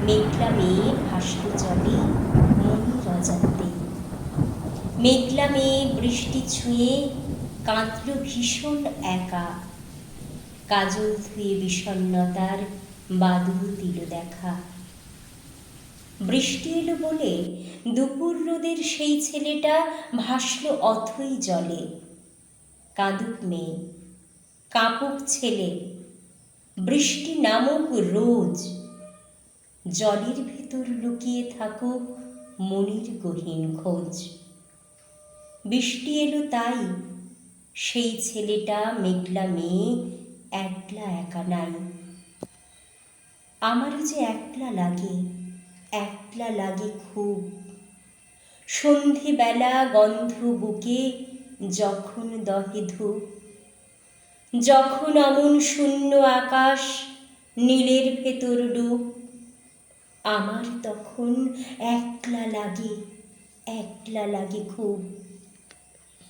মেঘলা মেয়ে ভাসল জলে মনির অজান্তে। মেঘলা মেয়ে বৃষ্টি ছুঁয়ে কাঁদল ভীষণ একা, কাজল ধুয়ে বিষণ্ণতার বাদল দিল দেখা। বৃষ্টি এলো বলে দুপুর রোদের সেই ছেলেটা ভাসল অথই জলে। কাঁদুক মেয়ে, কাঁপুক ছেলে, বৃষ্টি নামুক রোজ, জলের ভেতর লুকিয়ে থাকুক মনির গহীন খোঁজ। বৃষ্টি এলো তাই সেই ছেলেটা মেঘলা মেয়ে একলা একা নাই। আমারও যে একলা লাগে, একলা লাগে খুব। সন্ধিবেলা গন্ধ বুকে যখন দহে ধূপ, যখন অমন শূন্য আকাশ নীলের ভেতর ডুব, আমার তখন একলা লাগে, একলা লাগে খুব।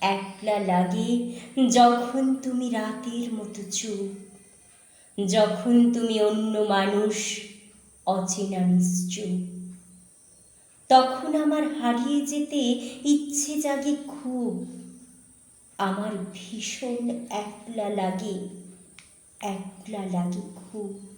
একলা লাগে যখন তুমি রাতের মতো চুপ, যখন তুমি অন্য মানুষ, অচেনা নিশ্চুপ। তখন আমার হারিয়ে যেতে ইচ্ছে জাগে খুব। আমার ভীষণ একলা লাগে, একলা লাগে খুব।